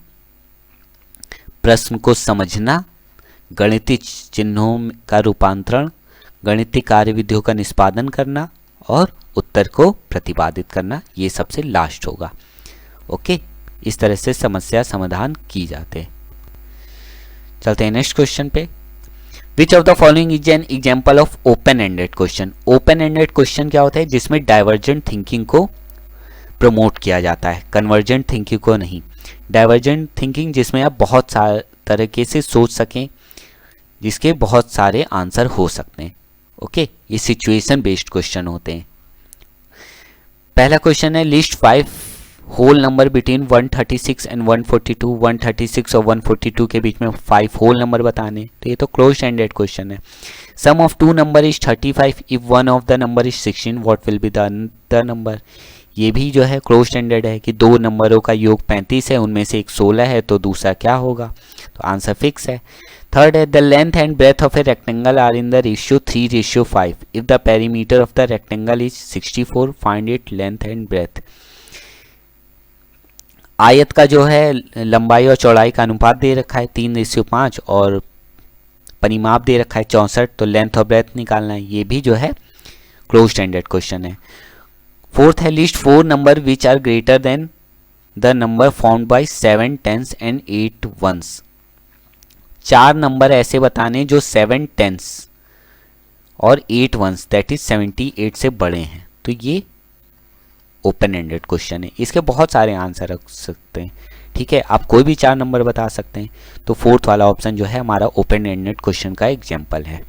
प्रश्न को समझना, गणितीय चिन्हों का रूपांतरण, गणितीय कार्यविधियों का निष्पादन करना और उत्तर को प्रतिपादित करना, ये सबसे लास्ट होगा। ओके, इस तरह से समस्या समाधान की जाते हैं। चलते हैं नेक्स्ट क्वेश्चन पे। Which of the following is an example of open ended question. Open ended question क्या होता है? जिसमें डाइवर्जेंट थिंकिंग को प्रमोट किया जाता है, कन्वर्जेंट थिंकिंग को नहीं। डाइवर्जेंट थिंकिंग जिसमें आप बहुत सारे तरीके से सोच सकें, जिसके बहुत सारे आंसर हो सकते हैं। ओके, ये सिचुएशन बेस्ड क्वेश्चन होते हैं। पहला क्वेश्चन है list 5 whole number between 136 and 142। 136 और 142 के बीच में 5 होल नंबर बताने, तो ये तो क्लोज एंडेड क्वेश्चन है। Sum of 2 number is 35 if one of the number is 16 what will be the number. ये भी जो है क्लोज एंडेड है कि दो नंबरों का योग 35 है, उनमें से एक 16 है, तो दूसरा क्या होगा, तो आंसर फिक्स है। थर्ड है the length and breadth of a rectangle are in the ratio 3:5 if the perimeter of the rectangle is 64 find it length and breadth. आयत का जो है लंबाई और चौड़ाई का अनुपात दे रखा है 3:5 और परिमाप दे रखा है 64, तो लेंथ और ब्रेथ निकालना है। ये भी जो है क्लोज एंडेड क्वेश्चन है। फोर्थ है लिस्ट 4 नंबर which are greater than the number formed by 7 10s and 8 1s। 4 नंबर ऐसे बताने जो 7 10s और 8 1s दैट इज 78 से बड़े हैं। तो ये ओपन एंडेड क्वेश्चन है, इसके बहुत सारे आंसर रख सकते हैं। ठीक है, आप कोई भी 4 नंबर बता सकते हैं। तो फोर्थ वाला ऑप्शन जो है हमारा ओपन एंडेड क्वेश्चन का एग्जाम्पल है।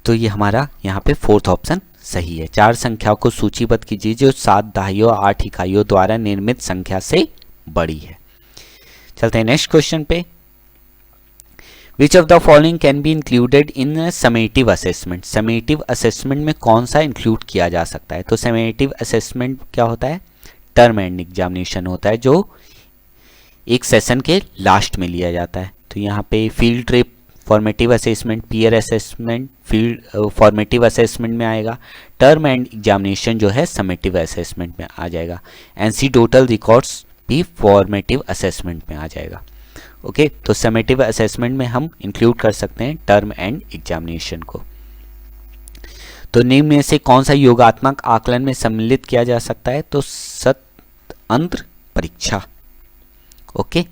तो ये हमारा यहाँ पे फोर्थ ऑप्शन सही है। 4 संख्याओं को सूचीबद्ध कीजिए जो 7 दहाइयों 8 इकाइयों द्वारा निर्मित संख्या से बड़ी है। चलते हैं नेक्स्ट क्वेश्चन पे। Which of the following can be included in summative assessment. Summative assessment में कौन सा इंक्लूड किया जा सकता है, तो समेटिव असेसमेंट क्या होता है, टर्म एंड एग्जामिनेशन होता है जो एक सेशन के लास्ट में लिया जाता है। तो यहाँ पे field trip formative assessment, peer assessment field formative assessment में आएगा। टर्म एंड एग्जामिनेशन जो है समेटिव असेसमेंट में आ जाएगा। एनसीडोटल रिकॉर्ड्स भी फॉर्मेटिव असेसमेंट में आ जाएगा। ओके, तो समेटिव असेसमेंट में हम इंक्लूड कर सकते हैं टर्म एंड एग्जामिनेशन को। तो निम्न में से कौन सा योगात्मक आकलन में सम्मिलित किया जा सकता है, तो सतअंत्र परीक्षा। ओके,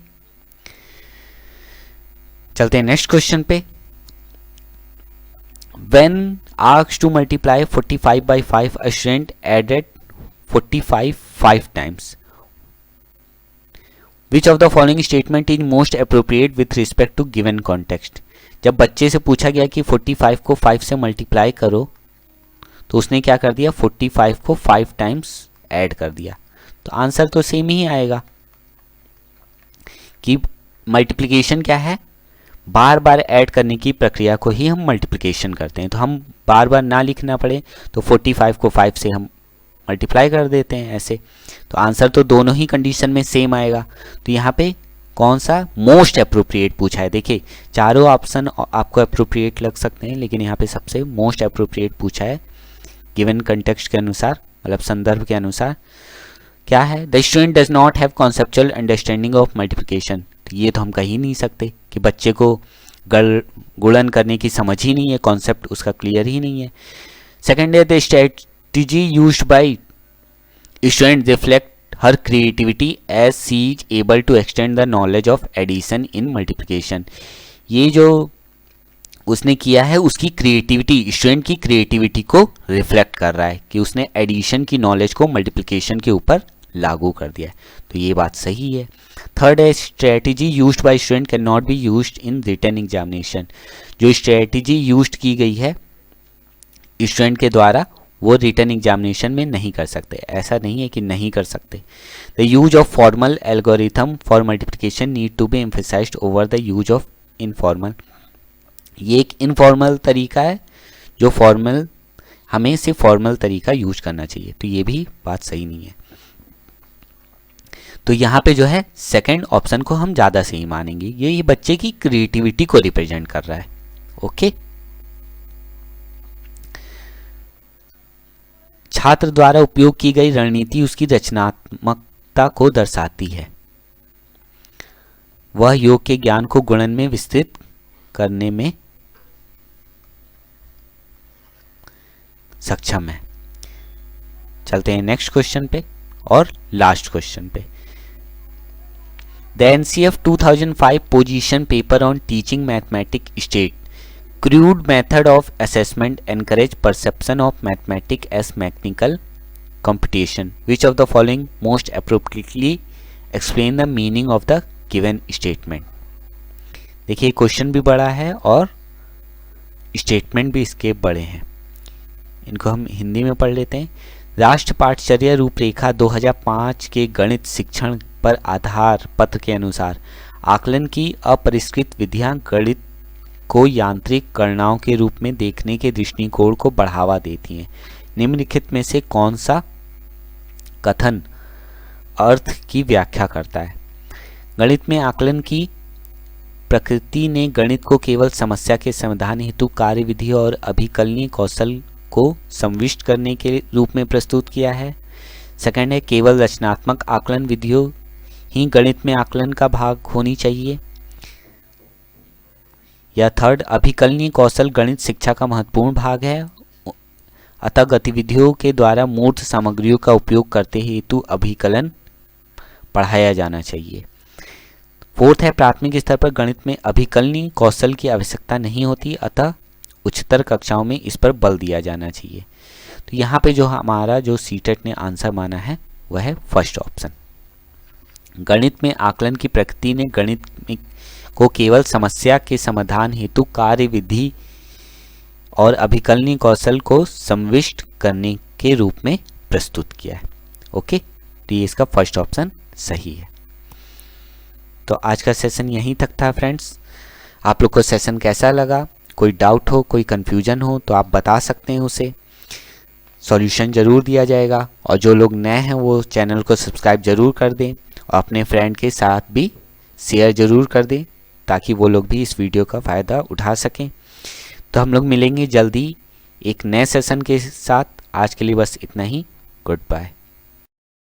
चलते हैं नेक्स्ट क्वेश्चन पे। When asked to multiply 45 by 5, a student added 45 5 times. Which of the following statement is most appropriate with respect to given context? जब बच्चे से पूछा गया कि 45 को 5 से मल्टीप्लाई करो, तो उसने क्या कर दिया, 45 को 5 टाइम्स ऐड कर दिया। तो आंसर तो सेम ही आएगा कि मल्टीप्लिकेशन क्या है, बार बार ऐड करने की प्रक्रिया को ही हम मल्टीप्लिकेशन करते हैं। तो हम बार बार ना लिखना पड़े तो 45 को 5 से हम मल्टीप्लाई कर देते हैं ऐसे। तो आंसर तो दोनों ही कंडीशन में सेम आएगा। तो यहाँ पे कौन सा मोस्ट अप्रोप्रिएट पूछा है, देखिए चारों ऑप्शन आपको अप्रोप्रिएट लग सकते हैं, लेकिन यहाँ पे सबसे मोस्ट अप्रोप्रिएट पूछा है गिवन कंटेक्स्ट के अनुसार, मतलब संदर्भ के अनुसार। क्या है, the student does not have conceptual understanding of multiplication. ये तो हम कह ही नहीं सकते कि बच्चे को गुणन करने की समझ ही नहीं है, कॉन्सेप्ट उसका क्लियर ही नहीं है। सेकेंड है the strategy used by student reflect her creativity as she is able to extend the knowledge of addition in multiplication. ये जो उसने किया है उसकी क्रिएटिविटी, स्टूडेंट की क्रिएटिविटी को रिफ्लेक्ट कर रहा है कि उसने एडिशन की नॉलेज को मल्टीप्लिकेशन के ऊपर लागू कर दिया है। तो ये बात सही है। थर्ड है strategy used by student can not be used in written examination. जो स्ट्रेटजी यूज्ड की गई है स्टूडेंट के द्वारा वो रिटन एग्जामिनेशन में नहीं कर सकते। ऐसा नहीं है कि नहीं कर सकते। The use of formal algorithm for multiplication need to be emphasized over the use of informal. ये एक इनफॉर्मल तरीका है, जो फॉर्मल हमें सिर्फ फॉर्मल तरीका यूज करना चाहिए। तो ये भी बात सही नहीं है। तो यहाँ पे जो है सेकंड ऑप्शन को हम ज़्यादा सही मानेंगे, ये बच्चे की क्रिएटिविटी को रिप्रेजेंट कर रहा है। ओके, छात्र द्वारा उपयोग की गई रणनीति उसकी रचनात्मकता को दर्शाती है। वह योग के ज्ञान को गुणन में विस्तृत करने में सक्षम है। चलते हैं नेक्स्ट क्वेश्चन पे और लास्ट क्वेश्चन पे। The NCF 2005 position paper on teaching mathematics state crude method of assessment encourage perception of mathematics as mechanical computation. Which of the following most appropriately explain the meaning of the given statement? देखिए question भी बड़ा है और statement भी इसके बड़े हैं। इनको हम हिंदी में पढ़ लेते हैं। राष्ट्र पाठचर्या रूपरेखा 2005 के गणित शिक्षण पर आधार पत्र के अनुसार आकलन की अपरिष्कृत विधियां गणित को यांत्रिक गणनाओं के रूप में देखने के दृष्टिकोण को बढ़ावा देती हैं। निम्नलिखित में से कौन सा कथन अर्थ की व्याख्या करता है? गणित में आकलन की प्रकृति ने गणित को केवल समस्या के समाधान हेतु कार्यविधि और अभिकलनीय कौशल को संविष्ट करने के रूप में प्रस्तुत किया है। सेकंड है, केवल रचनात्मक आकलन विधियों ही गणित में आकलन का भाग होनी चाहिए। या थर्ड, अभिकलनीय कौशल गणित शिक्षा का महत्वपूर्ण भाग है, अतः गतिविधियों के द्वारा मूर्त सामग्रियों का उपयोग करते हेतु अभिकलन पढ़ाया जाना चाहिए। फोर्थ है, प्राथमिक स्तर पर गणित में अभिकलनीय कौशल की आवश्यकता नहीं होती, अतः उच्चतर कक्षाओं में इस पर बल दिया जाना चाहिए। तो यहाँ पे जो हमारा जो सीटेट ने आंसर माना है वह है फर्स्ट ऑप्शन। गणित में आकलन की प्रकृति ने गणित को केवल समस्या के समाधान हेतु कार्यविधि और अभिकलनीय कौशल को संविष्ट करने के रूप में प्रस्तुत किया है। ओके, तो ये इसका फर्स्ट ऑप्शन सही है। तो आज का सेशन यहीं तक था फ्रेंड्स। आप लोग को सेशन कैसा लगा? कोई डाउट हो, कोई कन्फ्यूजन हो तो आप बता सकते हैं, उसे सॉल्यूशन ज़रूर दिया जाएगा। और जो लोग नए हैं वो चैनल को सब्सक्राइब ज़रूर कर दें और अपने फ्रेंड के साथ भी शेयर ज़रूर कर दें ताकि वो लोग भी इस वीडियो का फ़ायदा उठा सकें। तो हम लोग मिलेंगे जल्दी एक नए सेशन के साथ। आज के लिए बस इतना ही। Good bye.